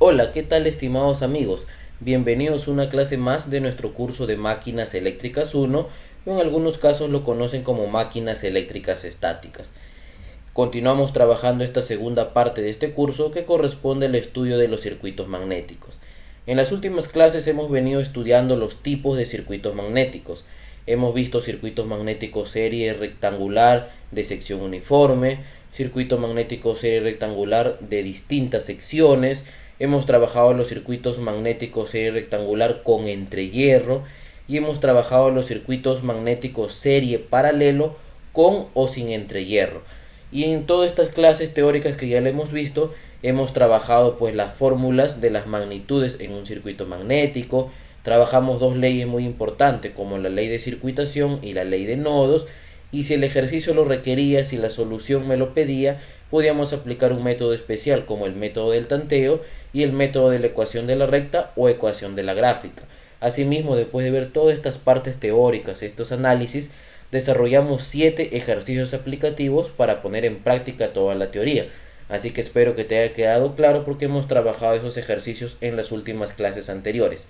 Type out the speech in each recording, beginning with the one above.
Hola, ¿qué tal estimados amigos? Bienvenidos a una clase más de nuestro curso de máquinas eléctricas 1, o en algunos casos lo conocen como máquinas eléctricas estáticas. Continuamos trabajando esta segunda parte de este curso que corresponde al estudio de los circuitos magnéticos. En las últimas clases hemos venido estudiando los tipos de circuitos magnéticos. Hemos visto circuitos magnéticos serie rectangular de sección uniforme, circuito magnético serie rectangular de distintas secciones. Hemos trabajado los circuitos magnéticos serie rectangular con entrehierro y hemos trabajado los circuitos magnéticos serie paralelo con o sin entrehierro. Y en todas estas clases teóricas que ya le hemos visto, hemos trabajado pues las fórmulas de las magnitudes en un circuito magnético. Trabajamos dos leyes muy importantes como la ley de circuitación y la ley de nodos, y si el ejercicio lo requería, si la solución me lo pedía, podíamos aplicar un método especial como el método del tanteo y el método de la ecuación de la recta o ecuación de la gráfica. Asimismo, después de ver todas estas partes teóricas, estos análisis, desarrollamos 7 ejercicios aplicativos para poner en práctica toda la teoría. Así que espero que te haya quedado claro porque hemos trabajado esos ejercicios en las últimas clases anteriores.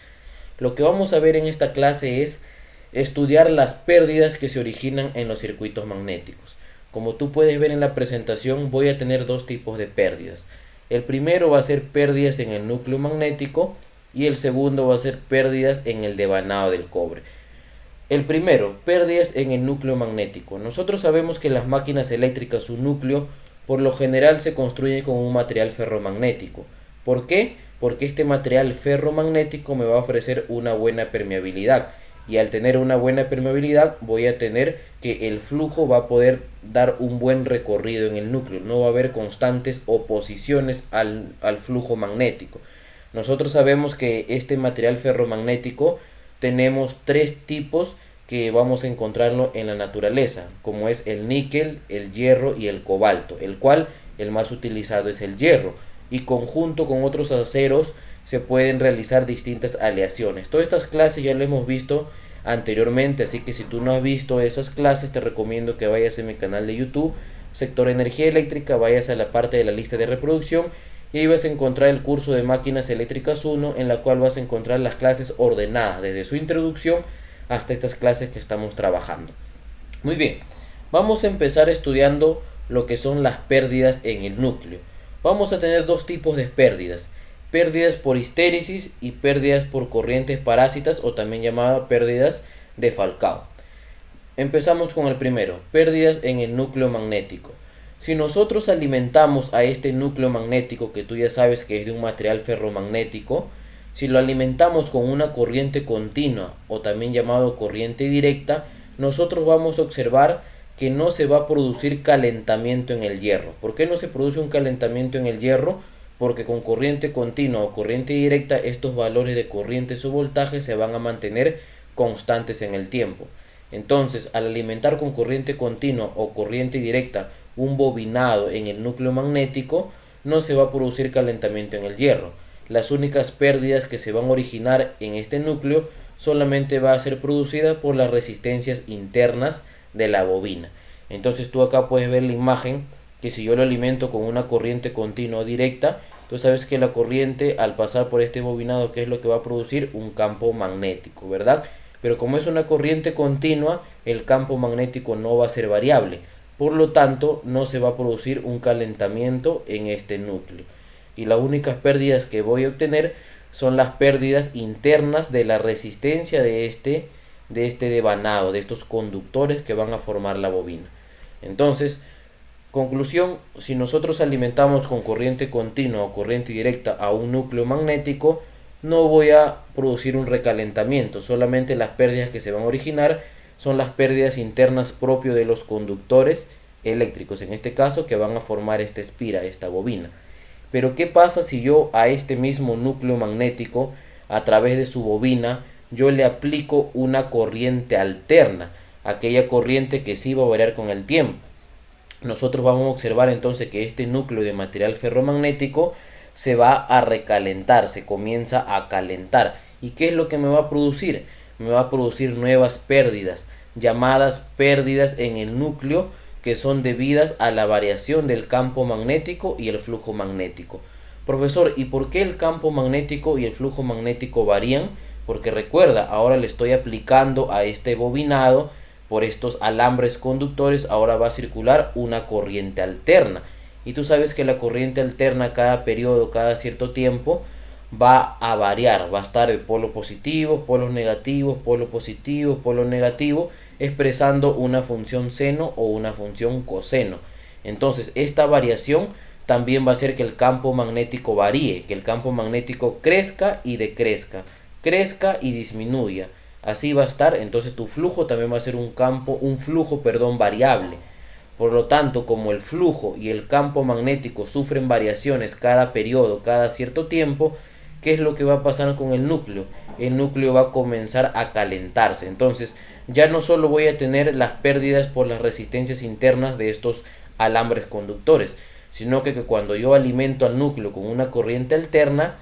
Lo que vamos a ver en esta clase es estudiar las pérdidas que se originan en los circuitos magnéticos. Como tú puedes ver en la presentación, voy a tener dos tipos de pérdidas. El primero va a ser pérdidas en el núcleo magnético y el segundo va a ser pérdidas en el devanado del cobre. El primero, pérdidas en el núcleo magnético. Nosotros sabemos que las máquinas eléctricas, su núcleo, por lo general se construye con un material ferromagnético. ¿Por qué? Porque este material ferromagnético me va a ofrecer una buena permeabilidad. Y al tener una buena permeabilidad voy a tener que el flujo va a poder dar un buen recorrido en el núcleo. No va a haber constantes oposiciones al flujo magnético. Nosotros sabemos que este material ferromagnético tenemos tres tipos que vamos a encontrarlo en la naturaleza, como es el níquel, el hierro y el cobalto, el cual el más utilizado es el hierro, y conjunto con otros aceros se pueden realizar distintas aleaciones. Todas estas clases ya las hemos visto anteriormente, así que si tú no has visto esas clases te recomiendo que vayas a mi canal de YouTube, Sector Energía Eléctrica, vayas a la parte de la lista de reproducción y ahí vas a encontrar el curso de máquinas eléctricas 1, en la cual vas a encontrar las clases ordenadas desde su introducción hasta estas clases que estamos trabajando. Muy bien, vamos a empezar estudiando lo que son las pérdidas en el núcleo. Vamos a tener dos tipos de pérdidas: pérdidas por histéresis y pérdidas por corrientes parásitas, o también llamadas pérdidas de Falcao. Empezamos con el primero, pérdidas en el núcleo magnético. Si nosotros alimentamos a este núcleo magnético, que tú ya sabes que es de un material ferromagnético, si lo alimentamos con una corriente continua o también llamado corriente directa, nosotros vamos a observar que no se va a producir calentamiento en el hierro. ¿Por qué no se produce un calentamiento en el hierro? Porque con corriente continua o corriente directa estos valores de corrientes o voltaje se van a mantener constantes en el tiempo. Entonces, al alimentar con corriente continua o corriente directa un bobinado en el núcleo magnético, no se va a producir calentamiento en el hierro. Las únicas pérdidas que se van a originar en este núcleo solamente va a ser producida por las resistencias internas de la bobina. Entonces tú acá puedes ver la imagen que si yo lo alimento con una corriente continua directa, tú sabes que la corriente al pasar por este bobinado, ¿qué es lo que va a producir? Un campo magnético, ¿verdad? Pero como es una corriente continua, el campo magnético no va a ser variable. Por lo tanto, no se va a producir un calentamiento en este núcleo. Y las únicas pérdidas que voy a obtener son las pérdidas internas de la resistencia de este devanado, de estos conductores que van a formar la bobina. Entonces, conclusión, si nosotros alimentamos con corriente continua o corriente directa a un núcleo magnético, no voy a producir un recalentamiento, solamente las pérdidas que se van a originar son las pérdidas internas propias de los conductores eléctricos, en este caso que van a formar esta espira, esta bobina. Pero ¿qué pasa si yo a este mismo núcleo magnético, a través de su bobina, yo le aplico una corriente alterna, aquella corriente que sí va a variar con el tiempo? Nosotros vamos a observar entonces que este núcleo de material ferromagnético se va a recalentar, se comienza a calentar. ¿Y qué es lo que me va a producir? Me va a producir nuevas pérdidas, llamadas pérdidas en el núcleo, que son debidas a la variación del campo magnético y el flujo magnético. Profesor, ¿y por qué el campo magnético y el flujo magnético varían? Porque recuerda, ahora le estoy aplicando a este bobinado por estos alambres conductores, ahora va a circular una corriente alterna. Y tú sabes que la corriente alterna cada periodo, cada cierto tiempo, va a variar, va a estar el polo positivo, polos negativos, polo positivo, polo negativo, expresando una función seno o una función coseno. Entonces, esta variación también va a hacer que el campo magnético varíe, que el campo magnético crezca y decrezca, crezca y disminuya. Así va a estar, entonces tu flujo también va a ser un flujo, variable. Por lo tanto, como el flujo y el campo magnético sufren variaciones cada periodo, cada cierto tiempo, ¿qué es lo que va a pasar con el núcleo? El núcleo va a comenzar a calentarse. Entonces, ya no solo voy a tener las pérdidas por las resistencias internas de estos alambres conductores, sino que cuando yo alimento al núcleo con una corriente alterna,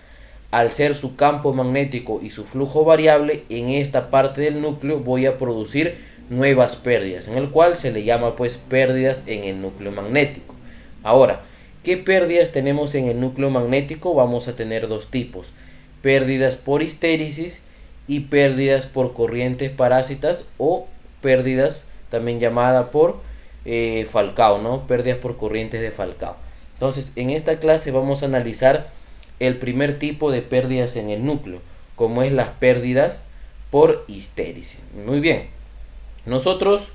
al ser su campo magnético y su flujo variable, en esta parte del núcleo voy a producir nuevas pérdidas, en el cual se le llama pues pérdidas en el núcleo magnético. Ahora, ¿qué pérdidas tenemos en el núcleo magnético? Vamos a tener dos tipos: pérdidas por histéresis y pérdidas por corrientes parásitas, o pérdidas también llamada por Falcao, ¿no? Pérdidas por corrientes de Falcao. Entonces, en esta clase vamos a analizar el primer tipo de pérdidas en el núcleo, como es las pérdidas por histéresis. Muy bien, nosotros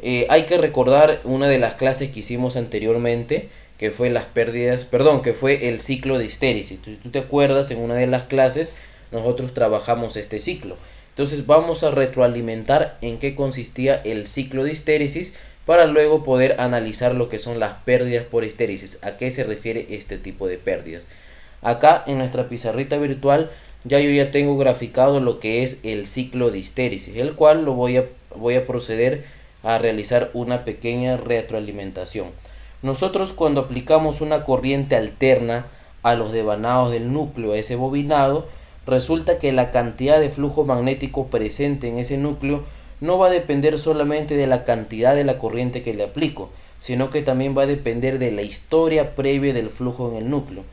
hay que recordar una de las clases que hicimos anteriormente, que fue las pérdidas, perdón, que fue el ciclo de histéresis. Tú te acuerdas, en una de las clases nosotros trabajamos este ciclo. Entonces vamos a retroalimentar en qué consistía el ciclo de histéresis para luego poder analizar lo que son las pérdidas por histéresis. ¿A qué se refiere este tipo de pérdidas? Acá en nuestra pizarrita virtual yo ya tengo graficado lo que es el ciclo de histéresis, el cual voy a proceder a realizar una pequeña retroalimentación. Nosotros, cuando aplicamos una corriente alterna a los devanados del núcleo, a ese bobinado, resulta que la cantidad de flujo magnético presente en ese núcleo no va a depender solamente de la cantidad de la corriente que le aplico, sino que también va a depender de la historia previa del flujo en el núcleo.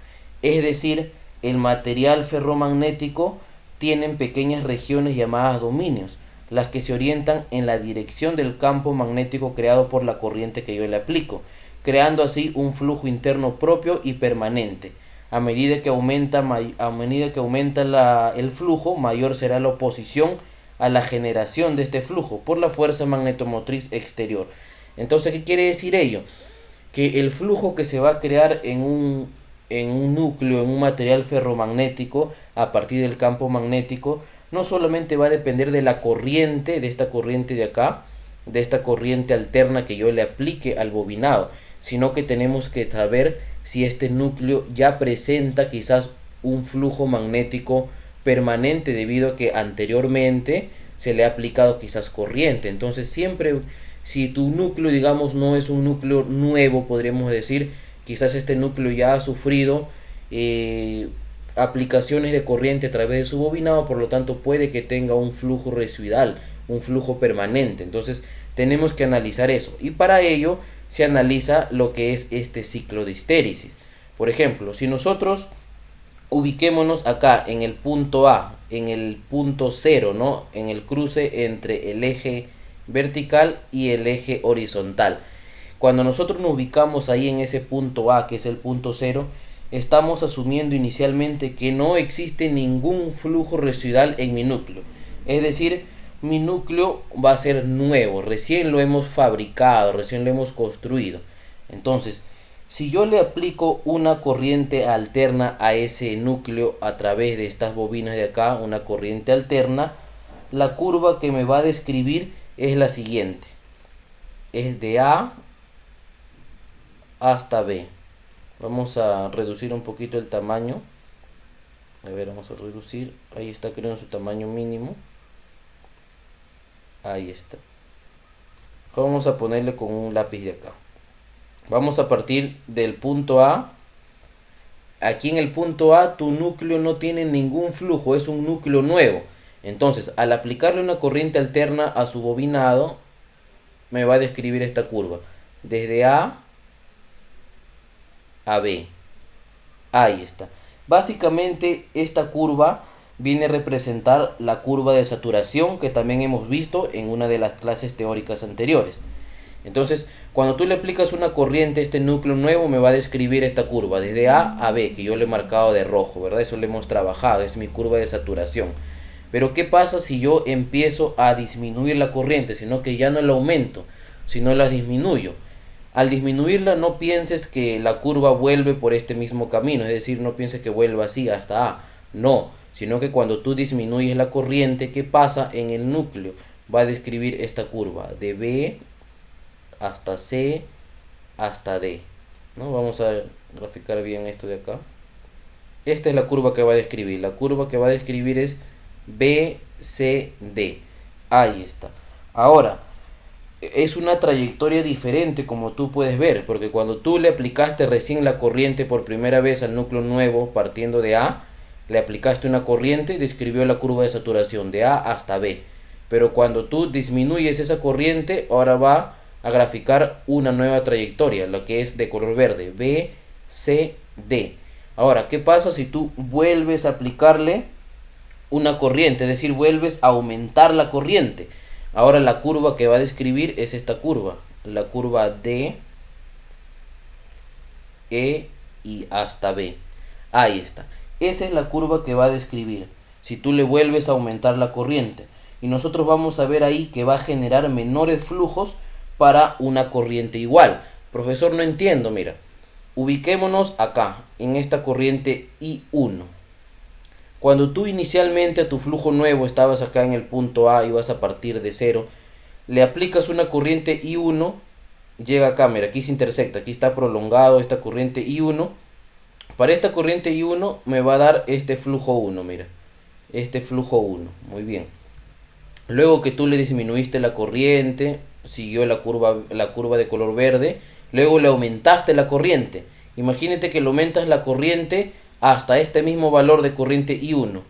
Es decir, el material ferromagnético tiene pequeñas regiones llamadas dominios, las que se orientan en la dirección del campo magnético creado por la corriente que yo le aplico, creando así un flujo interno propio y permanente. A medida que aumenta el flujo, mayor será la oposición a la generación de este flujo por la fuerza magnetomotriz exterior. Entonces, ¿qué quiere decir ello? Que el flujo que se va a crear en un núcleo, en un material ferromagnético, a partir del campo magnético, no solamente va a depender de la corriente, de esta corriente de acá, de esta corriente alterna que yo le aplique al bobinado, sino que tenemos que saber si este núcleo ya presenta quizás un flujo magnético permanente, debido a que anteriormente se le ha aplicado quizás corriente. Entonces, siempre, si tu núcleo, digamos, no es un núcleo nuevo, podríamos decir, quizás este núcleo ya ha sufrido aplicaciones de corriente a través de su bobinado, por lo tanto puede que tenga un flujo residual, un flujo permanente. Entonces tenemos que analizar eso, y para ello se analiza lo que es este ciclo de histéresis. Por ejemplo, si nosotros ubiquémonos acá en el punto A, en el punto 0, ¿no? En el cruce entre el eje vertical y el eje horizontal. Cuando nosotros nos ubicamos ahí en ese punto A, que es el punto 0, estamos asumiendo inicialmente que no existe ningún flujo residual en mi núcleo. Es decir, mi núcleo va a ser nuevo, recién lo hemos fabricado, recién lo hemos construido. Entonces, si yo le aplico una corriente alterna a ese núcleo a través de estas bobinas de acá, una corriente alterna, la curva que me va a describir es la siguiente. Es de A hasta B. Vamos a reducir un poquito el tamaño. A ver, vamos a reducir. Ahí está, creo, en su tamaño mínimo. Ahí está. Vamos a ponerle con un lápiz de acá. Vamos a partir del punto A. Aquí en el punto A tu núcleo no tiene ningún flujo, es un núcleo nuevo. Entonces, al aplicarle una corriente alterna a su bobinado, me va a describir esta curva. Desde A a B. Ahí está. Básicamente esta curva viene a representar la curva de saturación que también hemos visto en una de las clases teóricas anteriores. Entonces, cuando tú le aplicas una corriente a este núcleo nuevo, me va a describir esta curva, desde A a B, que yo le he marcado de rojo, ¿verdad? Eso lo hemos trabajado, es mi curva de saturación. Pero ¿qué pasa si yo empiezo a disminuir la corriente? Sino que ya no la aumento, sino la disminuyo. Al disminuirla, no pienses que la curva vuelve por este mismo camino, es decir, no pienses que vuelva así hasta A. No, sino que cuando tú disminuyes la corriente, ¿qué pasa en el núcleo? Va a describir esta curva, de B hasta C hasta D, ¿no? Vamos a graficar bien esto de acá. Esta es la curva que va a describir. La curva que va a describir es BCD. Ahí está. Ahora, es una trayectoria diferente como tú puedes ver, porque cuando tú le aplicaste recién la corriente por primera vez al núcleo nuevo partiendo de A, le aplicaste una corriente y describió la curva de saturación de A hasta B. Pero cuando tú disminuyes esa corriente, ahora va a graficar una nueva trayectoria, la que es de color verde, BCD. Ahora, ¿qué pasa si tú vuelves a aplicarle una corriente? Es decir, vuelves a aumentar la corriente. Ahora la curva que va a describir es esta curva, la curva D, E y hasta B. Ahí está. Esa es la curva que va a describir si tú le vuelves a aumentar la corriente. Y nosotros vamos a ver ahí que va a generar menores flujos para una corriente igual. Profesor, no entiendo, mira. Ubiquémonos acá, en esta corriente I1. Cuando tú inicialmente a tu flujo nuevo estabas acá en el punto A y vas a partir de cero, le aplicas una corriente I1, llega acá, mira, aquí se intersecta, aquí está prolongado esta corriente I1. Para esta corriente I1 me va a dar este flujo 1, mira, este flujo 1, muy bien. Luego que tú le disminuiste la corriente, siguió la curva de color verde, luego le aumentaste la corriente. Imagínate que le aumentas la corriente hasta este mismo valor de corriente I1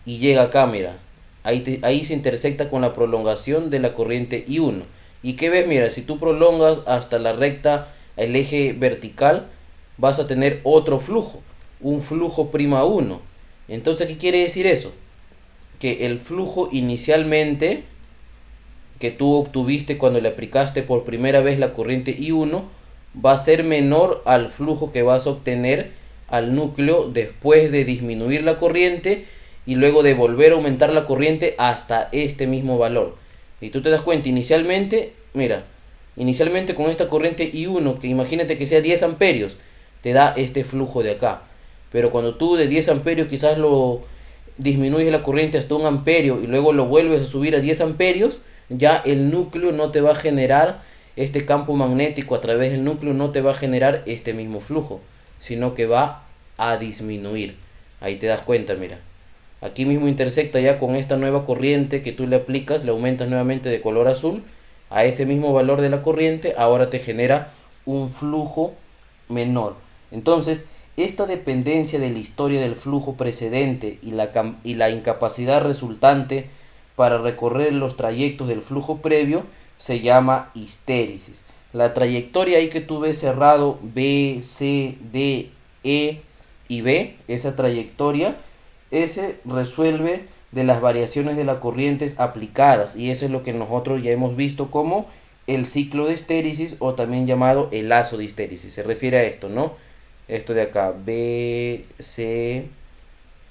y llega acá, mira, ahí se intersecta con la prolongación de la corriente I1. ¿Y qué ves? Mira, si tú prolongas hasta la recta, el eje vertical, vas a tener otro flujo, un flujo prima 1. Entonces, ¿qué quiere decir eso? Que el flujo inicialmente que tú obtuviste cuando le aplicaste por primera vez la corriente I1 va a ser menor al flujo que vas a obtener al núcleo después de disminuir la corriente y luego de volver a aumentar la corriente hasta este mismo valor. Y tú te das cuenta, inicialmente, mira, inicialmente con esta corriente I1, que imagínate que sea 10 amperios, te da este flujo de acá. Pero cuando tú de 10 amperios quizás lo disminuyes la corriente hasta 1 amperio y luego lo vuelves a subir a 10 amperios, ya el núcleo no te va a generar este campo magnético, a través del núcleo no te va a generar este mismo flujo, sino que va a disminuir. Ahí te das cuenta, mira. Aquí mismo intersecta ya con esta nueva corriente que tú le aplicas, le aumentas nuevamente de color azul a ese mismo valor de la corriente, ahora te genera un flujo menor. Entonces, esta dependencia de la historia del flujo precedente y la incapacidad resultante para recorrer los trayectos del flujo previo se llama histéresis. La trayectoria ahí que tú ves cerrado B, C, D, E y B, esa trayectoria, ese resuelve de las variaciones de las corrientes aplicadas, y eso es lo que nosotros ya hemos visto como el ciclo de histéresis, o también llamado el lazo de histéresis. Se refiere a esto, ¿no? Esto de acá, B, C,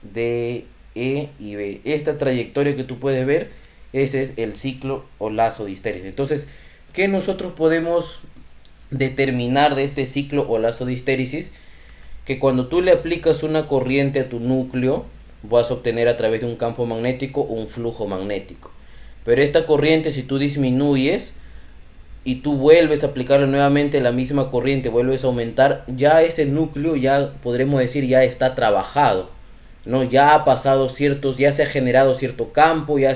D, E y B. Esta trayectoria que tú puedes ver, ese es el ciclo o lazo de histéresis. Entonces, ¿qué nosotros podemos determinar de este ciclo o lazo de histéresis? Que cuando tú le aplicas una corriente a tu núcleo, vas a obtener a través de un campo magnético un flujo magnético. Pero esta corriente, si tú disminuyes y tú vuelves a aplicarle nuevamente la misma corriente, vuelves a aumentar, ya ese núcleo, ya podremos decir, ya está trabajado, ¿no? Ya ha pasado ciertos, ya se ha generado cierto campo, ya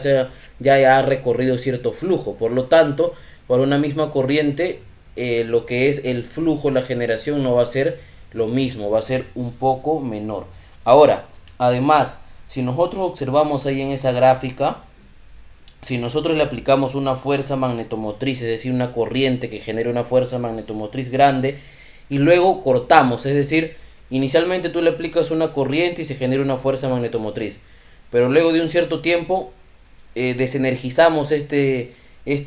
ha recorrido cierto flujo. Por lo tanto, para una misma corriente, lo que es el flujo, la generación, no va a ser lo mismo, va a ser un poco menor. Ahora, además, si nosotros observamos ahí en esa gráfica, si nosotros le aplicamos una fuerza magnetomotriz, es decir, una corriente que genere una fuerza magnetomotriz grande, y luego cortamos, es decir, Inicialmente tú le aplicas una corriente y se genera una fuerza magnetomotriz, pero luego de un cierto tiempo desenergizamos este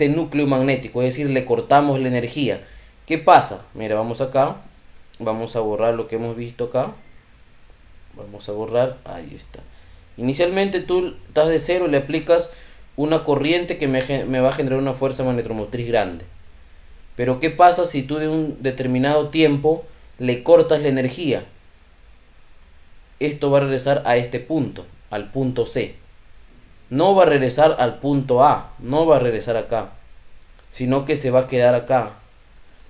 núcleo magnético, es decir, le cortamos la energía. ¿Qué pasa? Mira, vamos acá, vamos a borrar lo que hemos visto acá, vamos a borrar, ahí está. Inicialmente tú estás de cero, le aplicas una corriente que me va a generar una fuerza magnetomotriz grande. Pero ¿qué pasa si tú de un determinado tiempo le cortas la energía? Esto va a regresar a este punto, al punto C. No va a regresar al punto A, no va a regresar acá, sino que se va a quedar acá.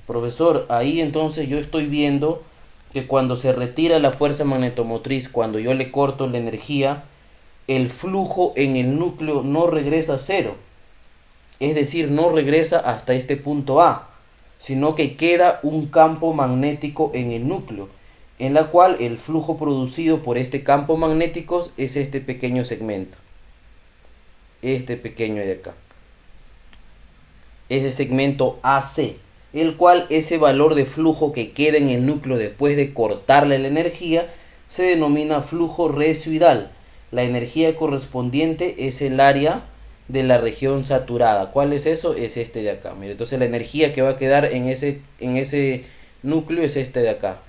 Profesor, ahí entonces yo estoy viendo que cuando se retira la fuerza magnetomotriz, cuando yo le corto la energía, el flujo en el núcleo no regresa a cero. Es decir, no regresa hasta este punto A, sino que queda un campo magnético en el núcleo, en la cual el flujo producido por este campo magnético es este pequeño segmento. Este pequeño de acá. Ese segmento AC, el cual ese valor de flujo que queda en el núcleo después de cortarle la energía se denomina flujo residual. La energía correspondiente es el área de la región saturada. ¿Cuál es eso? Es este de acá. Mira, entonces la energía que va a quedar en ese núcleo es este de acá.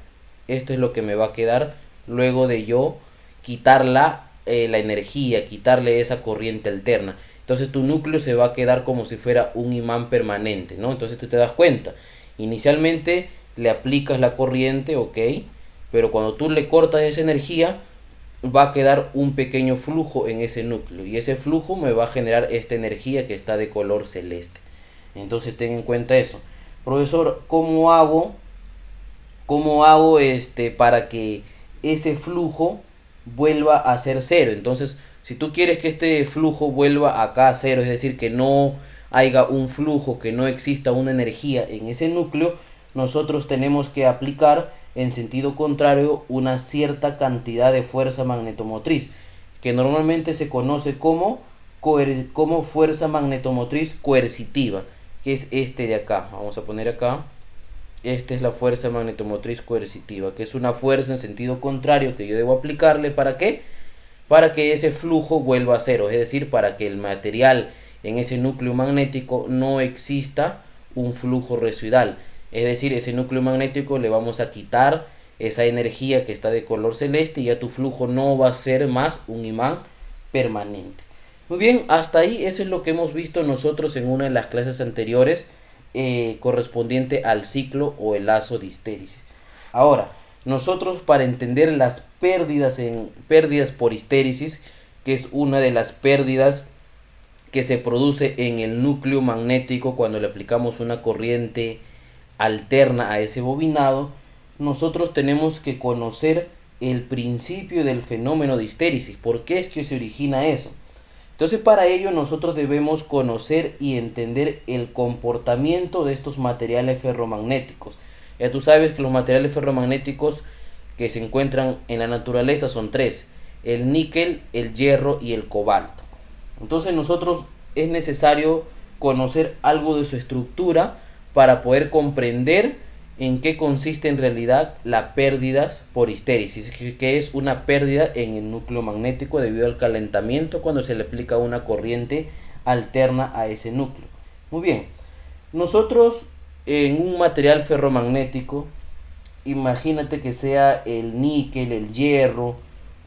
Esto es lo que me va a quedar luego de yo quitarla la energía, quitarle esa corriente alterna. Entonces tu núcleo se va a quedar como si fuera un imán permanente, ¿no? Entonces tú te das cuenta. Inicialmente le aplicas la corriente, ok, pero cuando tú le cortas esa energía, va a quedar un pequeño flujo en ese núcleo. Y ese flujo me va a generar esta energía que está de color celeste. Entonces ten en cuenta eso. Profesor, ¿cómo hago para que ese flujo vuelva a ser cero? Entonces, si tú quieres que este flujo vuelva acá a cero, es decir, que no haya un flujo, que no exista una energía en ese núcleo, nosotros tenemos que aplicar en sentido contrario una cierta cantidad de fuerza magnetomotriz, que normalmente se conoce como fuerza magnetomotriz coercitiva, que es este de acá. Vamos a poner acá. Esta es la fuerza magnetomotriz coercitiva, que es una fuerza en sentido contrario que yo debo aplicarle. ¿Para qué? Para que ese flujo vuelva a cero, es decir, para que el material en ese núcleo magnético no exista un flujo residual. Es decir, ese núcleo magnético le vamos a quitar esa energía que está de color celeste y ya tu flujo no va a ser más un imán permanente. Muy bien, hasta ahí eso es lo que hemos visto nosotros en una de las clases anteriores correspondiente al ciclo o el lazo de histéresis. Ahora, nosotros para entender las pérdidas por histéresis, que es una de las pérdidas que se produce en el núcleo magnético cuando le aplicamos una corriente alterna a ese bobinado, nosotros tenemos que conocer el principio del fenómeno de histéresis. ¿Por qué es que se origina eso? Entonces, para ello nosotros debemos conocer y entender el comportamiento de estos materiales ferromagnéticos. Ya tú sabes que los materiales ferromagnéticos que se encuentran en la naturaleza son tres: el níquel, el hierro y el cobalto. Entonces nosotros es necesario conocer algo de su estructura para poder comprender en qué consiste en realidad las pérdidas por histéresis, que es una pérdida en el núcleo magnético debido al calentamiento cuando se le aplica una corriente alterna a ese núcleo. Muy bien, nosotros en un material ferromagnético, imagínate que sea el níquel, el hierro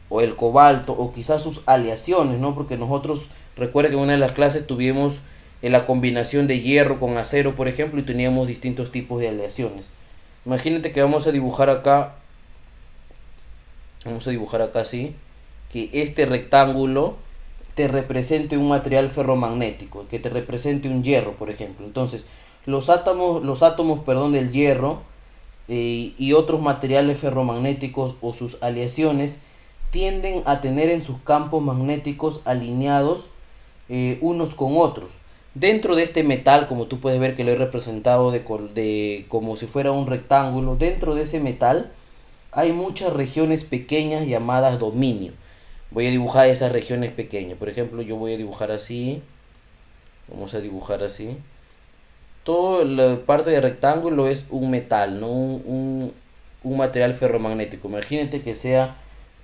o el cobalto o quizás sus aleaciones, ¿no? Porque nosotros, recuerda que en una de las clases tuvimos la combinación de hierro con acero, por ejemplo, y teníamos distintos tipos de aleaciones. Imagínate que vamos a dibujar acá así, que este rectángulo te represente un material ferromagnético, que te represente un hierro, por ejemplo. Entonces, los átomos del hierro y otros materiales ferromagnéticos o sus aleaciones tienden a tener en sus campos magnéticos alineados unos con otros. Dentro de este metal, como tú puedes ver que lo he representado como si fuera un rectángulo, dentro de ese metal hay muchas regiones pequeñas llamadas dominio. Voy a dibujar esas regiones pequeñas. Por ejemplo, yo voy a dibujar así. Vamos a dibujar así. Toda la parte de rectángulo es un metal, ¿no? un material ferromagnético. Imagínate que sea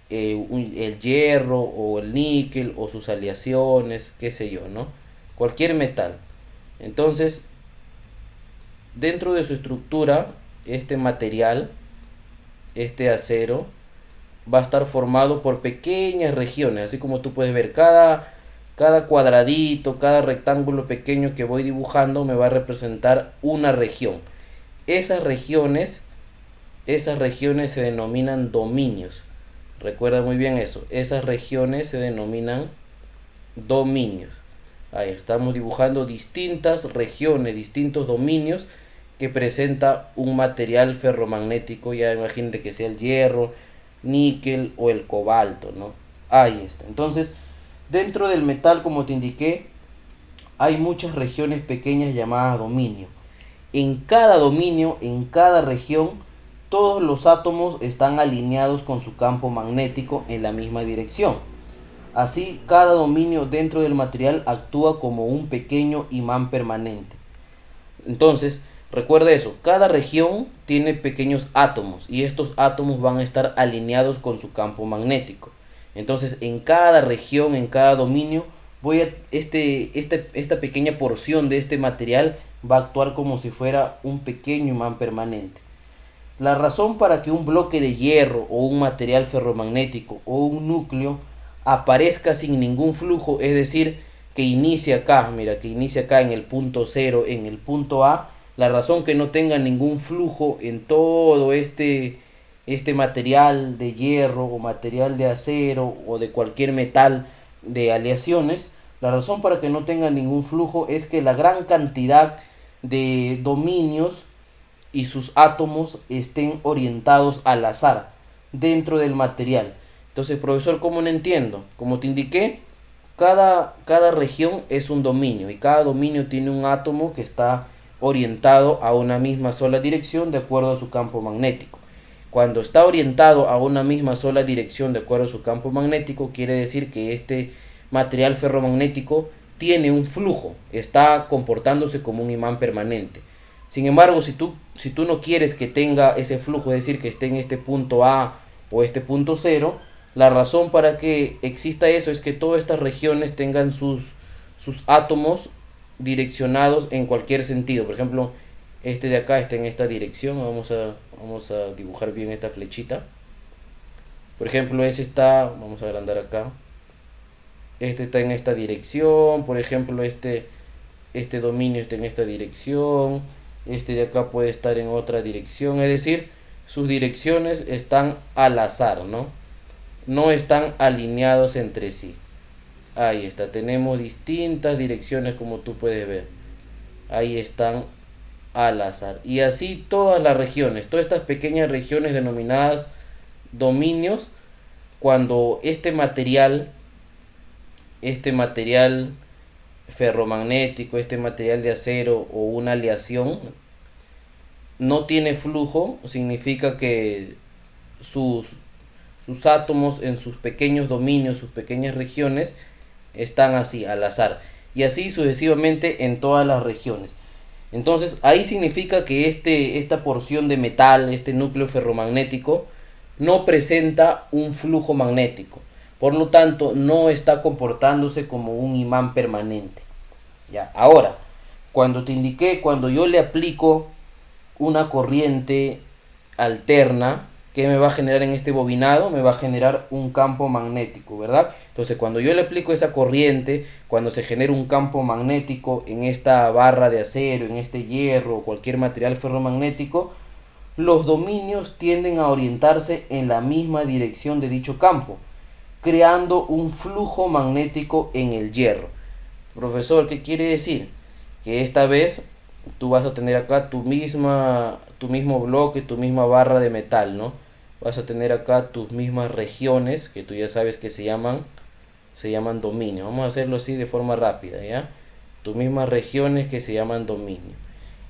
el hierro o el níquel o sus aleaciones, qué sé yo, ¿no? Cualquier metal. Entonces, dentro de su estructura, este material, este acero, va a estar formado por pequeñas regiones, así como tú puedes ver, cada cuadradito, cada rectángulo pequeño que voy dibujando me va a representar una región. Esas regiones se denominan dominios. Recuerda muy bien eso. Esas regiones se denominan dominios. Ahí estamos dibujando distintas regiones, distintos dominios que presenta un material ferromagnético. Ya imagínate que sea el hierro, níquel o el cobalto, ¿no? Ahí está. Entonces, dentro del metal, como te indiqué, hay muchas regiones pequeñas llamadas dominio. En cada dominio, en cada región, todos los átomos están alineados con su campo magnético en la misma dirección. Así, cada dominio dentro del material actúa como un pequeño imán permanente. Entonces, recuerda eso, cada región tiene pequeños átomos y estos átomos van a estar alineados con su campo magnético. Entonces, en cada región, en cada dominio, esta pequeña porción de este material va a actuar como si fuera un pequeño imán permanente. La razón para que un bloque de hierro o un material ferromagnético o un núcleo aparezca sin ningún flujo, es decir, que inicia acá, mira, que inicia acá en el punto 0, en el punto A, la razón que no tenga ningún flujo en todo este material de hierro o material de acero o de cualquier metal de aleaciones, la razón para que no tenga ningún flujo es que la gran cantidad de dominios y sus átomos estén orientados al azar dentro del material. Entonces, profesor, ¿cómo no entiendo? Como te indiqué, cada región es un dominio y cada dominio tiene un átomo que está orientado a una misma sola dirección de acuerdo a su campo magnético. Cuando está orientado a una misma sola dirección de acuerdo a su campo magnético, quiere decir que este material ferromagnético tiene un flujo, está comportándose como un imán permanente. Sin embargo, si tú no quieres que tenga ese flujo, es decir, que esté en este punto A o este punto 0, la razón para que exista eso es que todas estas regiones tengan sus átomos direccionados en cualquier sentido. Por ejemplo, este de acá está en esta dirección. Vamos a dibujar bien esta flechita. Por ejemplo, ese está, vamos a agrandar acá. Este está en esta dirección. Por ejemplo, este dominio está en esta dirección. Este de acá puede estar en otra dirección. Es decir, sus direcciones están al azar, ¿no? No están alineados entre sí. Ahí está, tenemos distintas direcciones como tú puedes ver. Ahí están al azar. Y así todas las regiones, todas estas pequeñas regiones denominadas dominios, cuando este material ferromagnético, este material de acero o una aleación no tiene flujo, significa que sus átomos en sus pequeños dominios, sus pequeñas regiones, están así, al azar. Y así sucesivamente en todas las regiones. Entonces, ahí significa que esta porción de metal, este núcleo ferromagnético, no presenta un flujo magnético. Por lo tanto, no está comportándose como un imán permanente. Ya, ahora, cuando te indiqué, cuando yo le aplico una corriente alterna, ¿qué me va a generar en este bobinado? Me va a generar un campo magnético, ¿verdad? Entonces, cuando yo le aplico esa corriente, cuando se genera un campo magnético en esta barra de acero, en este hierro o cualquier material ferromagnético, los dominios tienden a orientarse en la misma dirección de dicho campo, creando un flujo magnético en el hierro. Profesor, ¿qué quiere decir? Que esta vez tú vas a tener acá tu mismo bloque, tu misma barra de metal, ¿no? Vas a tener acá tus mismas regiones, que tú ya sabes que se llaman dominio. Vamos a hacerlo así de forma rápida, ¿ya? Tus mismas regiones que se llaman dominio.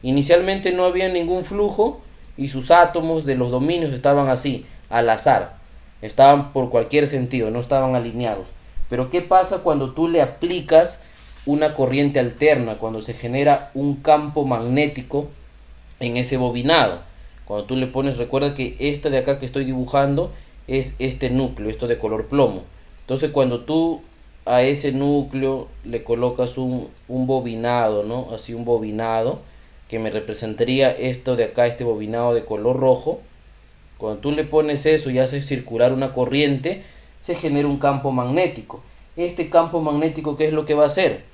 Inicialmente no había ningún flujo y sus átomos de los dominios estaban así, al azar. Estaban por cualquier sentido, no estaban alineados. Pero ¿qué pasa cuando tú le aplicas una corriente alterna? Cuando se genera un campo magnético en ese bobinado. Cuando tú le pones, recuerda que esta de acá que estoy dibujando es este núcleo, esto de color plomo. Entonces cuando tú a ese núcleo le colocas un bobinado, ¿no? Así un bobinado, que me representaría esto de acá, este bobinado de color rojo. Cuando tú le pones eso y haces circular una corriente, se genera un campo magnético. Este campo magnético, ¿qué es lo que va a hacer?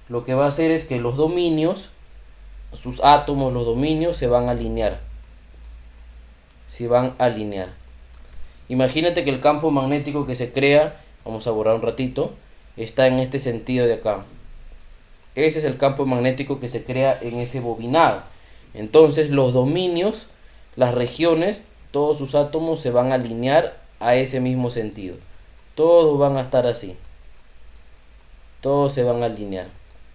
Lo que va a hacer es que los dominios, sus átomos, los dominios se van a alinear. Se van a alinear. Imagínate que el campo magnético que se crea, vamos a borrar un ratito, está en este sentido de acá. Ese es el campo magnético que se crea en ese bobinado. Entonces los dominios, las regiones, todos sus átomos se van a alinear a ese mismo sentido. Todos van a estar así. Todos se van a alinear.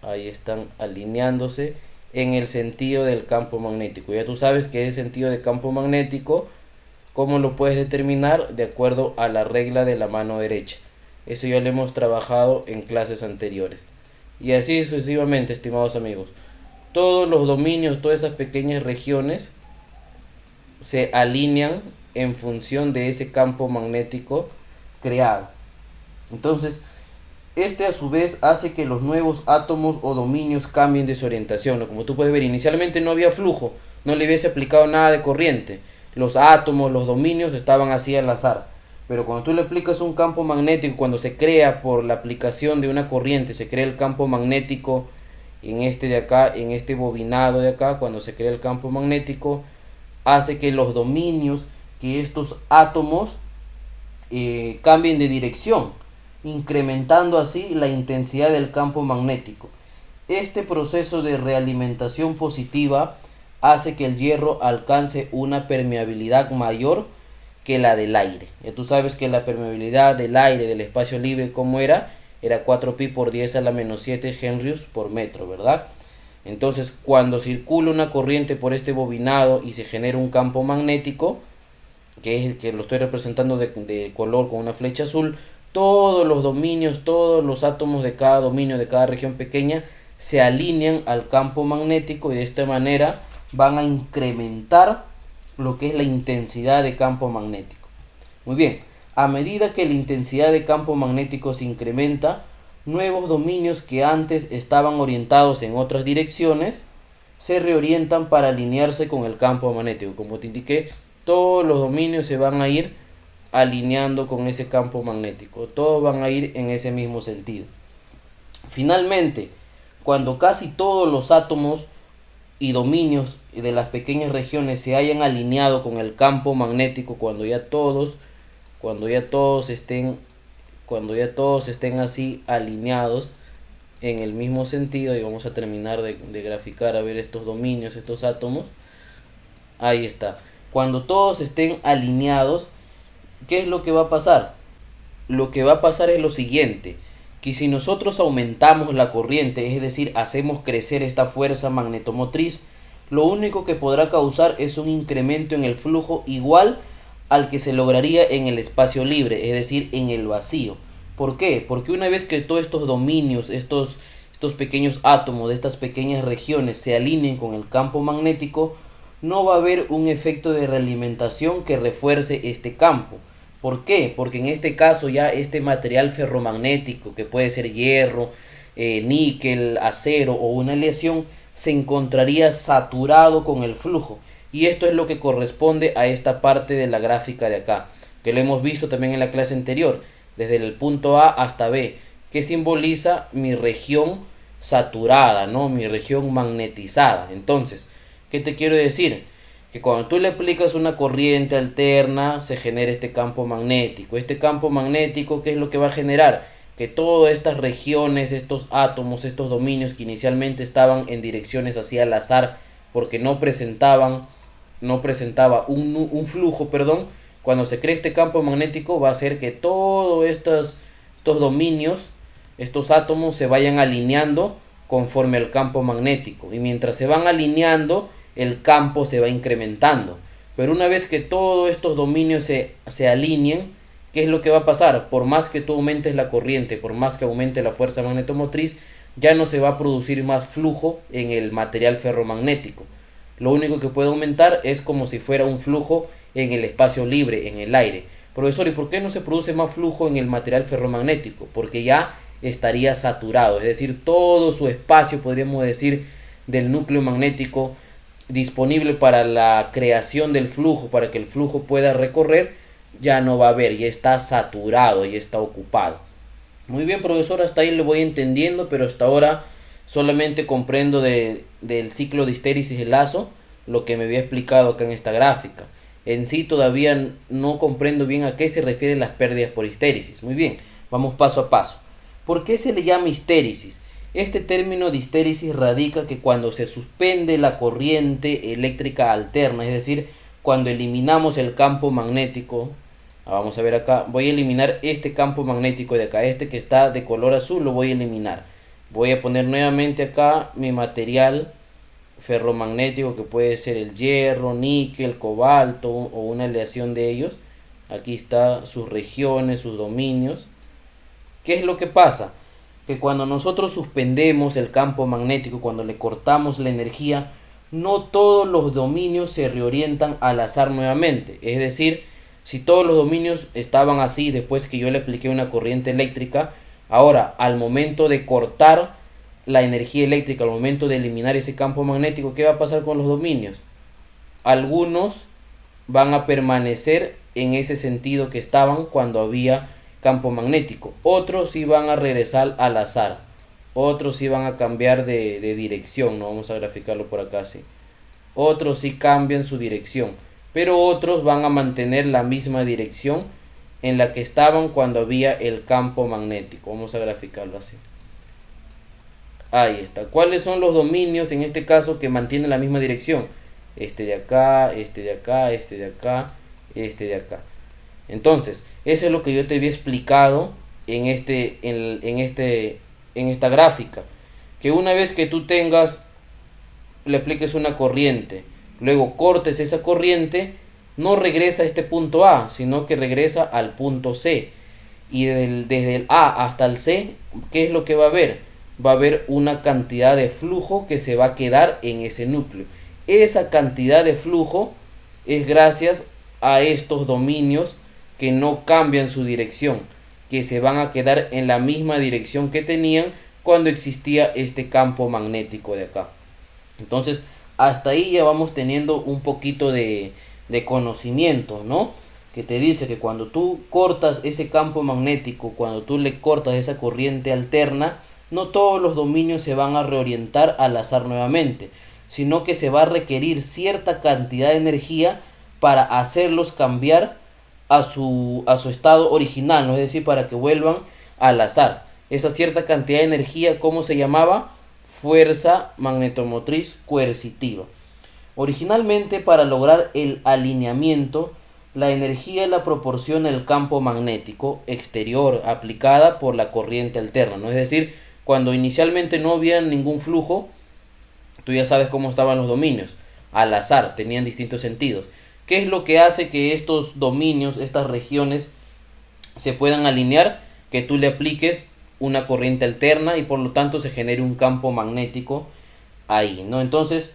Ahí están alineándose en el sentido del campo magnético. Ya tú sabes que ese sentido de campo magnético, ¿cómo lo puedes determinar? De acuerdo a la regla de la mano derecha. Eso ya lo hemos trabajado en clases anteriores. Y así sucesivamente, estimados amigos. Todos los dominios, todas esas pequeñas regiones se alinean en función de ese campo magnético creado. Entonces, este a su vez hace que los nuevos átomos o dominios cambien de su orientación. Como tú puedes ver, inicialmente no había flujo, no le hubiese aplicado nada de corriente. Los átomos, los dominios estaban así al azar. Pero cuando tú le aplicas un campo magnético, cuando se crea por la aplicación de una corriente, se crea el campo magnético en este de acá, en este bobinado de acá, cuando se crea el campo magnético, hace que los dominios, que estos átomos cambien de dirección, incrementando así la intensidad del campo magnético. Este proceso de realimentación positiva hace que el hierro alcance una permeabilidad mayor que la del aire. Ya tú sabes que la permeabilidad del aire, del espacio libre, ¿cómo era? Era 4pi por 10 a la menos 7 henrios por metro, ¿verdad? Entonces, cuando circula una corriente por este bobinado y se genera un campo magnético, que es el que lo estoy representando de color con una flecha azul, todos los dominios, todos los átomos de cada dominio, de cada región pequeña, se alinean al campo magnético y de esta manera van a incrementar lo que es la intensidad de campo magnético. Muy bien, a medida que la intensidad de campo magnético se incrementa, nuevos dominios que antes estaban orientados en otras direcciones se reorientan para alinearse con el campo magnético. Como te indiqué, todos los dominios se van a ir alineando con ese campo magnético. Todos van a ir en ese mismo sentido. Finalmente, cuando casi todos los átomos y dominios de las pequeñas regiones se hayan alineado con el campo magnético, cuando ya todos estén así alineados en el mismo sentido, y vamos a terminar de graficar a ver estos dominios, estos átomos. Ahí está. Cuando todos estén alineados, ¿qué es lo que va a pasar? Lo que va a pasar es lo siguiente, que si nosotros aumentamos la corriente, es decir, hacemos crecer esta fuerza magnetomotriz, lo único que podrá causar es un incremento en el flujo igual al que se lograría en el espacio libre, es decir, en el vacío. ¿Por qué? Porque una vez que todos estos dominios, estos pequeños átomos de estas pequeñas regiones se alineen con el campo magnético, no va a haber un efecto de realimentación que refuerce este campo. ¿Por qué? Porque en este caso ya este material ferromagnético, que puede ser hierro, níquel, acero o una aleación, se encontraría saturado con el flujo. Y esto es lo que corresponde a esta parte de la gráfica de acá, que lo hemos visto también en la clase anterior, desde el punto A hasta B, que simboliza mi región saturada, ¿no? Mi región magnetizada. Entonces, ¿qué te quiero decir? Que cuando tú le aplicas una corriente alterna, se genera este campo magnético. Este campo magnético, ¿qué es lo que va a generar? Que todas estas regiones, estos átomos, estos dominios que inicialmente estaban en direcciones así al azar, porque no presentaba un flujo, cuando se crea este campo magnético va a hacer que todos estos dominios, estos átomos se vayan alineando conforme al campo magnético. Y mientras se van alineando, el campo se va incrementando. Pero una vez que todos estos dominios se alineen, ¿qué es lo que va a pasar? Por más que tú aumentes la corriente, por más que aumente la fuerza magnetomotriz, ya no se va a producir más flujo en el material ferromagnético. Lo único que puede aumentar es como si fuera un flujo en el espacio libre, en el aire. Profesor, ¿y por qué no se produce más flujo en el material ferromagnético? Porque ya estaría saturado, es decir, todo su espacio, podríamos decir, del núcleo magnético disponible para la creación del flujo, para que el flujo pueda recorrer, ya no va a haber, ya está saturado, ya está ocupado. Muy bien, profesor, hasta ahí le voy entendiendo, pero hasta ahora solamente comprendo del ciclo de histéresis y lazo lo que me había explicado acá en esta gráfica. En sí todavía no comprendo bien a qué se refieren las pérdidas por histéresis. Muy bien, vamos paso a paso. ¿Por qué se le llama histéresis? Este término de histéresis radica que cuando se suspende la corriente eléctrica alterna, es decir, cuando eliminamos el campo magnético. Vamos a ver acá, voy a eliminar este campo magnético de acá, este que está de color azul lo voy a eliminar. Voy a poner nuevamente acá mi material ferromagnético, que puede ser el hierro, níquel, cobalto o una aleación de ellos. Aquí está sus regiones, sus dominios. ¿Qué es lo que pasa? Que cuando nosotros suspendemos el campo magnético, cuando le cortamos la energía, no todos los dominios se reorientan al azar nuevamente. Es decir, si todos los dominios estaban así después que yo le apliqué una corriente eléctrica, ahora al momento de cortar la energía eléctrica, al momento de eliminar ese campo magnético, ¿qué va a pasar con los dominios? Algunos van a permanecer en ese sentido que estaban cuando había campo magnético, otros sí van a regresar al azar, otros sí van a cambiar de dirección. No vamos a graficarlo por acá así. Otros sí cambian su dirección, pero otros van a mantener la misma dirección en la que estaban cuando había el campo magnético. Vamos a graficarlo así. Ahí está. ¿Cuáles son los dominios en este caso que mantienen la misma dirección? Este de acá, este de acá, este de acá, este de acá. Entonces, eso es lo que yo te había explicado en esta gráfica. Que una vez que tú le apliques una corriente, luego cortes esa corriente, no regresa a este punto A, sino que regresa al punto C. Y desde el A hasta el C, ¿qué es lo que va a haber? Va a haber una cantidad de flujo que se va a quedar en ese núcleo. Esa cantidad de flujo es gracias a estos dominios que no cambian su dirección, que se van a quedar en la misma dirección que tenían cuando existía este campo magnético de acá. Entonces, hasta ahí ya vamos teniendo un poquito de conocimiento, ¿no? Que te dice que cuando tú cortas ese campo magnético, cuando tú le cortas esa corriente alterna, no todos los dominios se van a reorientar al azar nuevamente, sino que se va a requerir cierta cantidad de energía para hacerlos cambiar a su estado original, ¿no? Es decir, para que vuelvan al azar. Esa cierta cantidad de energía, ¿cómo se llamaba? Fuerza magnetomotriz coercitiva. Originalmente, para lograr el alineamiento, la energía la proporciona el campo magnético exterior aplicada por la corriente alterna, ¿no? Es decir, cuando inicialmente no había ningún flujo, tú ya sabes cómo estaban los dominios, al azar, tenían distintos sentidos. ¿Qué es lo que hace que estos dominios, estas regiones, se puedan alinear? Que tú le apliques una corriente alterna y por lo tanto se genere un campo magnético ahí, ¿no? Entonces,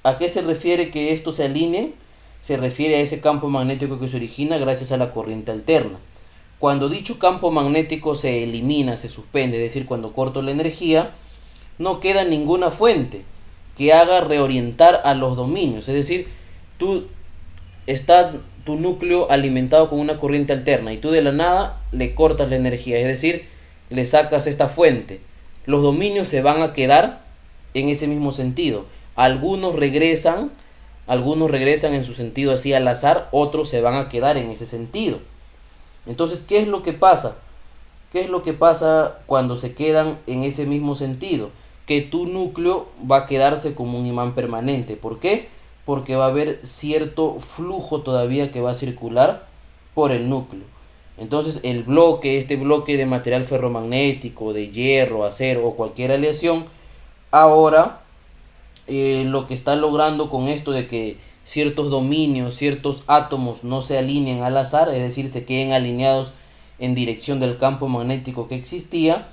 ¿a qué se refiere que esto se alinee? Se refiere a ese campo magnético que se origina gracias a la corriente alterna. Cuando dicho campo magnético se elimina, se suspende, es decir, cuando corto la energía, no queda ninguna fuente que haga reorientar a los dominios. Es decir, está tu núcleo alimentado con una corriente alterna y tú de la nada le cortas la energía, es decir, le sacas esta fuente. Los dominios se van a quedar en ese mismo sentido. Algunos regresan en su sentido así al azar, otros se van a quedar en ese sentido. Entonces, ¿qué es lo que pasa? ¿Qué es lo que pasa cuando se quedan en ese mismo sentido? Que tu núcleo va a quedarse como un imán permanente. ¿Por qué? Porque va a haber cierto flujo todavía que va a circular por el núcleo. Entonces este bloque de material ferromagnético, de hierro, acero o cualquier aleación, ahora lo que está logrando con esto de que ciertos dominios, ciertos átomos no se alineen al azar, es decir, se queden alineados en dirección del campo magnético que existía,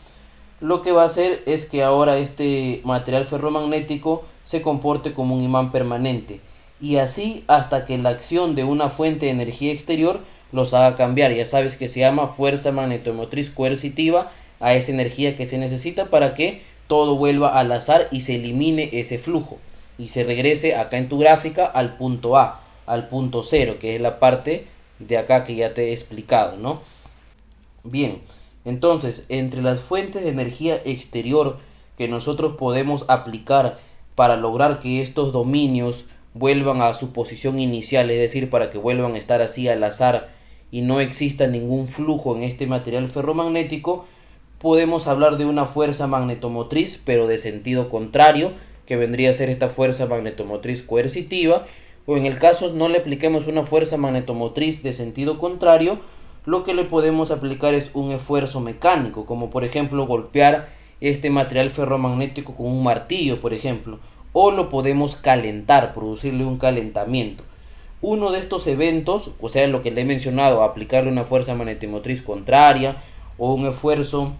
lo que va a hacer es que ahora este material ferromagnético se comporte como un imán permanente, y así hasta que la acción de una fuente de energía exterior los haga cambiar. Ya sabes que se llama fuerza magnetomotriz coercitiva a esa energía que se necesita para que todo vuelva al azar y se elimine ese flujo y se regrese acá en tu gráfica al punto A, al punto cero, que es la parte de acá que ya te he explicado, ¿no? Bien, entonces, entre las fuentes de energía exterior que nosotros podemos aplicar para lograr que estos dominios vuelvan a su posición inicial, es decir, para que vuelvan a estar así al azar y no exista ningún flujo en este material ferromagnético, podemos hablar de una fuerza magnetomotriz, pero de sentido contrario, que vendría a ser esta fuerza magnetomotriz coercitiva, o en el caso no le apliquemos una fuerza magnetomotriz de sentido contrario, lo que le podemos aplicar es un esfuerzo mecánico, como por ejemplo golpear este material ferromagnético con un martillo, por ejemplo, o lo podemos calentar, producirle un calentamiento. Uno de estos eventos, o sea, lo que le he mencionado, aplicarle una fuerza magnetomotriz contraria, o un esfuerzo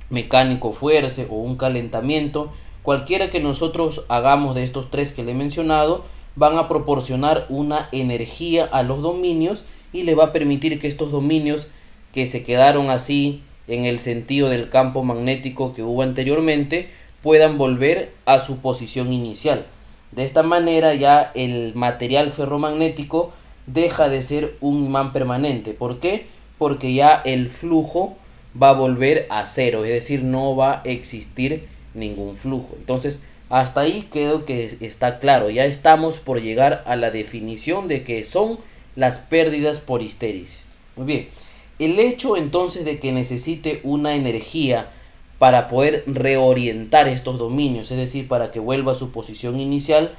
mecánico fuerce, o un calentamiento, cualquiera que nosotros hagamos de estos tres que le he mencionado, van a proporcionar una energía a los dominios y le va a permitir que estos dominios que se quedaron así en el sentido del campo magnético que hubo anteriormente puedan volver a su posición inicial. De esta manera ya el material ferromagnético deja de ser un imán permanente. ¿Por qué? Porque ya el flujo va a volver a cero, es decir, no va a existir ningún flujo. Entonces, hasta ahí creo que está claro. Ya estamos por llegar a la definición de qué son las pérdidas por histéresis. Muy bien. El hecho entonces de que necesite una energía para poder reorientar estos dominios, es decir, para que vuelva a su posición inicial,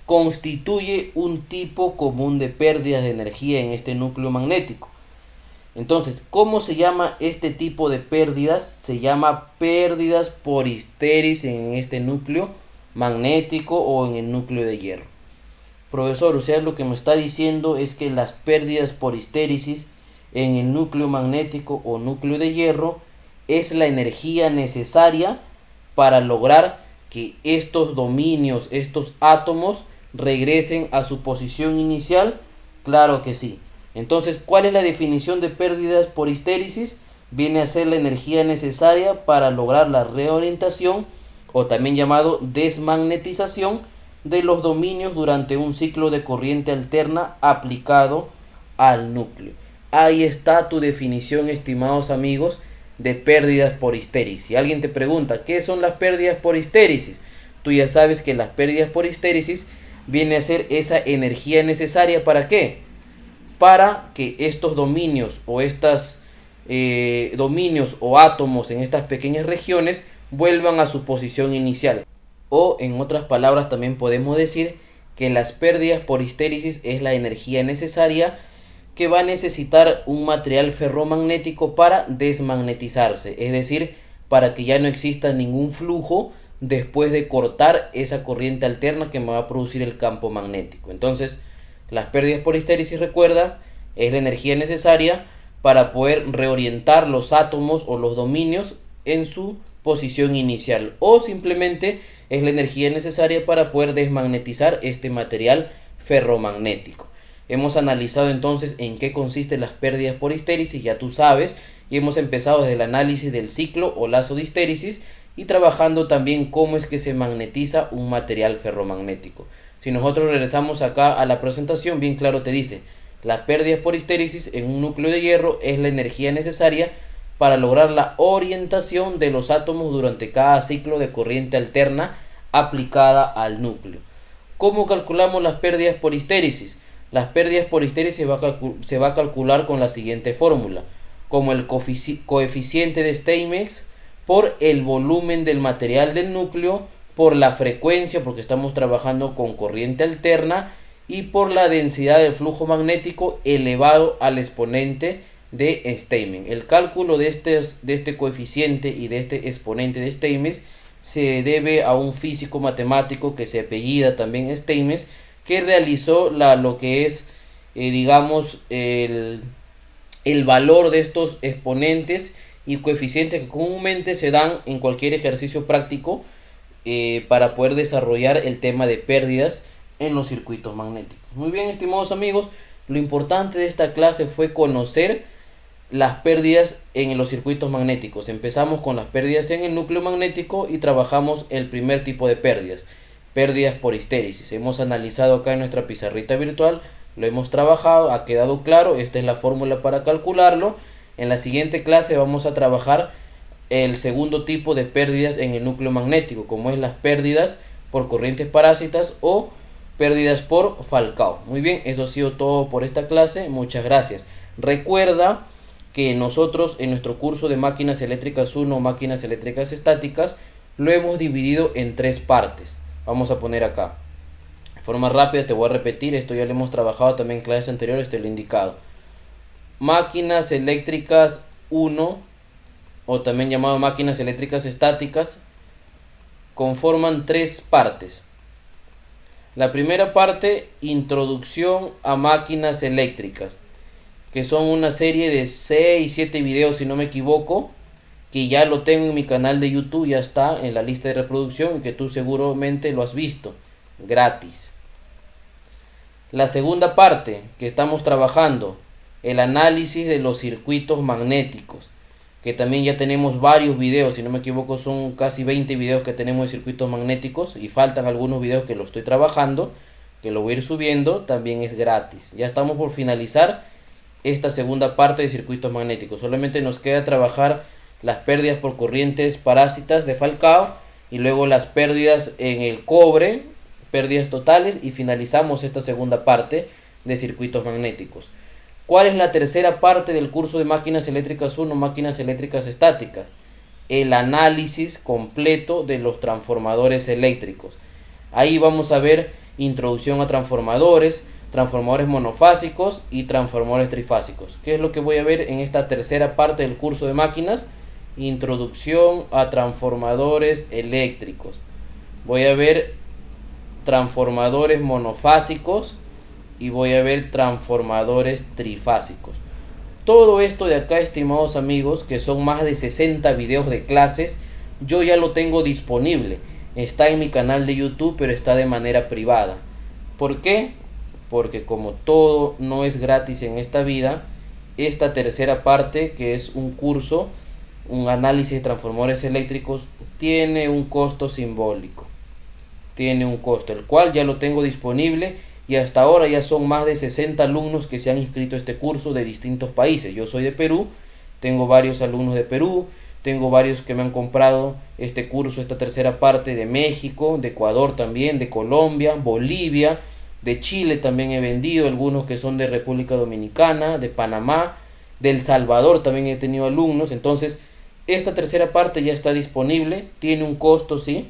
constituye un tipo común de pérdidas de energía en este núcleo magnético. Entonces, ¿cómo se llama este tipo de pérdidas? Se llama pérdidas por histéresis en este núcleo magnético o en el núcleo de hierro. Profesor, o sea, lo que me está diciendo es que las pérdidas por histéresis en el núcleo magnético o núcleo de hierro es la energía necesaria para lograr que estos dominios, estos átomos, regresen a su posición inicial. Claro que sí. Entonces, ¿cuál es la definición de pérdidas por histéresis? Viene a ser la energía necesaria para lograr la reorientación, o también llamado desmagnetización, de los dominios durante un ciclo de corriente alterna aplicado al núcleo. Ahí está tu definición, estimados amigos, de pérdidas por histéresis. Si alguien te pregunta, ¿qué son las pérdidas por histéresis? Tú ya sabes que las pérdidas por histéresis viene a ser esa energía necesaria, ¿para qué? Para que estos dominios o dominios o átomos en estas pequeñas regiones vuelvan a su posición inicial. O en otras palabras también podemos decir que las pérdidas por histéresis es la energía necesaria que va a necesitar un material ferromagnético para desmagnetizarse, es decir, para que ya no exista ningún flujo después de cortar esa corriente alterna que me va a producir el campo magnético. Entonces, las pérdidas por histéresis, recuerda, es la energía necesaria para poder reorientar los átomos o los dominios en su posición inicial, o simplemente es la energía necesaria para poder desmagnetizar este material ferromagnético. Hemos analizado entonces en qué consisten las pérdidas por histéresis, ya tú sabes, y hemos empezado desde el análisis del ciclo o lazo de histéresis y trabajando también cómo es que se magnetiza un material ferromagnético. Si nosotros regresamos acá a la presentación, bien claro te dice, las pérdidas por histéresis en un núcleo de hierro es la energía necesaria para lograr la orientación de los átomos durante cada ciclo de corriente alterna aplicada al núcleo. ¿Cómo calculamos las pérdidas por histéresis? Las pérdidas por histéresis se va a calcular con la siguiente fórmula, como el coeficiente de Steinmetz por el volumen del material del núcleo, por la frecuencia, porque estamos trabajando con corriente alterna, y por la densidad del flujo magnético elevado al exponente de Steinmetz. El cálculo de este coeficiente y de este exponente de Steinmetz se debe a un físico matemático que se apellida también Steinmetz, que realizó lo que es, digamos, el valor de estos exponentes y coeficientes que comúnmente se dan en cualquier ejercicio práctico para poder desarrollar el tema de pérdidas en los circuitos magnéticos. Muy bien, estimados amigos, lo importante de esta clase fue conocer las pérdidas en los circuitos magnéticos. Empezamos con las pérdidas en el núcleo magnético y trabajamos el primer tipo de pérdidas por histéresis. Hemos analizado acá en nuestra pizarrita virtual, lo hemos trabajado, ha quedado claro, esta es la fórmula para calcularlo. En la siguiente clase vamos a trabajar el segundo tipo de pérdidas en el núcleo magnético, como es las pérdidas por corrientes parásitas o pérdidas por Falcao. Muy bien, eso ha sido todo por esta clase, muchas gracias. Recuerda que nosotros en nuestro curso de máquinas eléctricas 1, máquinas eléctricas estáticas, lo hemos dividido en 3 partes. Vamos a poner acá. De forma rápida te voy a repetir, esto ya lo hemos trabajado también en clases anteriores, te lo he indicado. Máquinas eléctricas 1, o también llamado máquinas eléctricas estáticas, conforman 3 partes. La primera parte, introducción a máquinas eléctricas, que son una serie de 6, 7 videos si no me equivoco, que ya lo tengo en mi canal de YouTube, ya está en la lista de reproducción y que tú seguramente lo has visto, gratis. La segunda parte que estamos trabajando, el análisis de los circuitos magnéticos, que también ya tenemos varios videos, si no me equivoco son casi 20 videos que tenemos de circuitos magnéticos y faltan algunos videos que lo estoy trabajando, que lo voy a ir subiendo, también es gratis. Ya estamos por finalizar esta segunda parte de circuitos magnéticos, solamente nos queda trabajar las pérdidas por corrientes parásitas de Falcao y luego las pérdidas en el cobre, pérdidas totales, y finalizamos esta segunda parte de circuitos magnéticos. ¿Cuál es la tercera parte del curso de máquinas eléctricas 1, máquinas eléctricas estáticas? El análisis completo de los transformadores eléctricos. Ahí vamos a ver introducción a transformadores, transformadores monofásicos y transformadores trifásicos. ¿Qué es lo que voy a ver en esta tercera parte del curso de máquinas? Introducción a transformadores eléctricos. Voy a ver transformadores monofásicos y voy a ver transformadores trifásicos. Todo esto de acá, estimados amigos, que son más de 60 videos de clases, yo ya lo tengo disponible. Está en mi canal de YouTube, pero está de manera privada. ¿Por qué? Porque como todo no es gratis en esta vida, esta tercera parte, que es un curso, un análisis de transformadores eléctricos, tiene un costo simbólico. Tiene un costo, el cual ya lo tengo disponible y hasta ahora ya son más de 60 alumnos que se han inscrito a este curso de distintos países. Yo soy de Perú, tengo varios alumnos de Perú, tengo varios que me han comprado este curso, esta tercera parte de México, de Ecuador también, de Colombia, Bolivia, de Chile también he vendido, algunos que son de República Dominicana, de Panamá, de El Salvador también he tenido alumnos. Entonces esta tercera parte ya está disponible, tiene un costo, sí.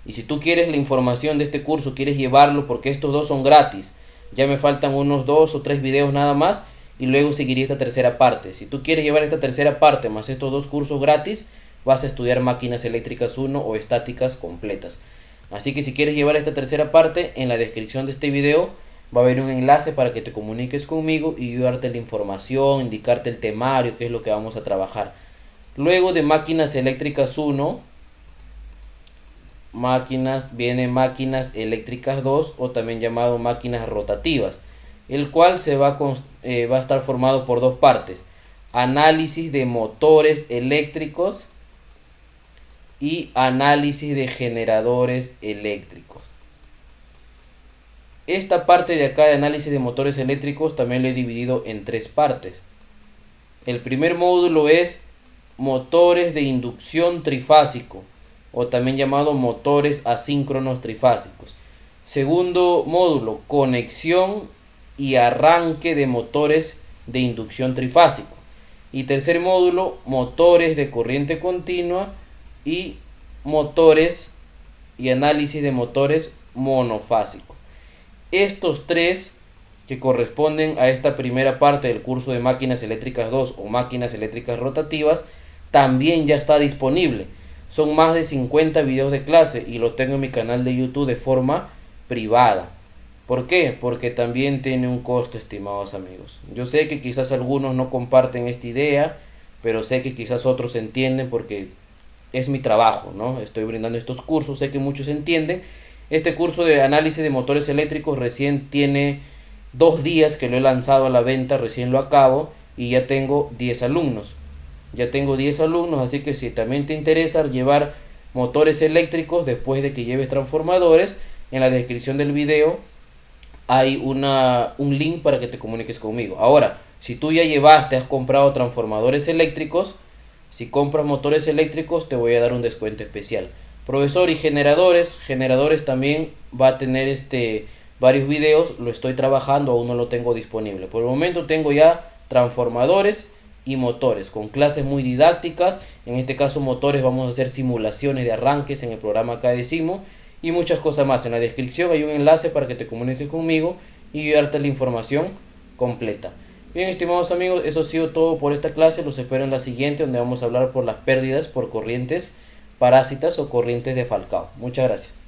Y si tú quieres la información de este curso, quieres llevarlo, porque estos dos son gratis, ya me faltan unos 2 o 3 videos nada más y luego seguiría esta tercera parte. Si tú quieres llevar esta tercera parte más estos 2 cursos gratis, vas a estudiar máquinas eléctricas 1 o estáticas completas. Así que si quieres llevar esta tercera parte, en la descripción de este video va a haber un enlace para que te comuniques conmigo y yo darte la información, indicarte el temario, qué es lo que vamos a trabajar. Luego de máquinas eléctricas 1, viene máquinas eléctricas 2 o también llamado máquinas rotativas, el cual va a estar formado por 2 partes: análisis de motores eléctricos y análisis de generadores eléctricos. Esta parte de acá de análisis de motores eléctricos también lo he dividido en 3 partes. El primer módulo es motores de inducción trifásico o también llamado motores asíncronos trifásicos. Segundo módulo, conexión y arranque de motores de inducción trifásico. Y tercer módulo, motores de corriente continua y motores y análisis de motores monofásicos. Estos 3 que corresponden a esta primera parte del curso de máquinas eléctricas 2 o máquinas eléctricas rotativas también ya está disponible. Son más de 50 videos de clase y lo tengo en mi canal de YouTube de forma privada. ¿Por qué? Porque también tiene un costo, estimados amigos. Yo sé que quizás algunos no comparten esta idea, pero sé que quizás otros entienden porque es mi trabajo, ¿no? Estoy brindando estos cursos, sé que muchos entienden. Este curso de análisis de motores eléctricos recién tiene 2 días que lo he lanzado a la venta, recién lo acabo y ya tengo 10 alumnos. Ya tengo 10 alumnos, así que si también te interesa llevar motores eléctricos después de que lleves transformadores, en la descripción del video hay un link para que te comuniques conmigo. Ahora, si tú ya llevaste, has comprado transformadores eléctricos, si compras motores eléctricos te voy a dar un descuento especial. Profesor, y generadores también va a tener varios videos, lo estoy trabajando, aún no lo tengo disponible. Por el momento tengo ya transformadores y motores con clases muy didácticas. En este caso motores, vamos a hacer simulaciones de arranques en el programa acá de Simo y muchas cosas más. En la descripción hay un enlace para que te comuniques conmigo y darte la información completa. Bien, estimados amigos, eso ha sido todo por esta clase. Los espero en la siguiente, donde vamos a hablar por las pérdidas por corrientes parásitas o corrientes de Falcao. Muchas gracias.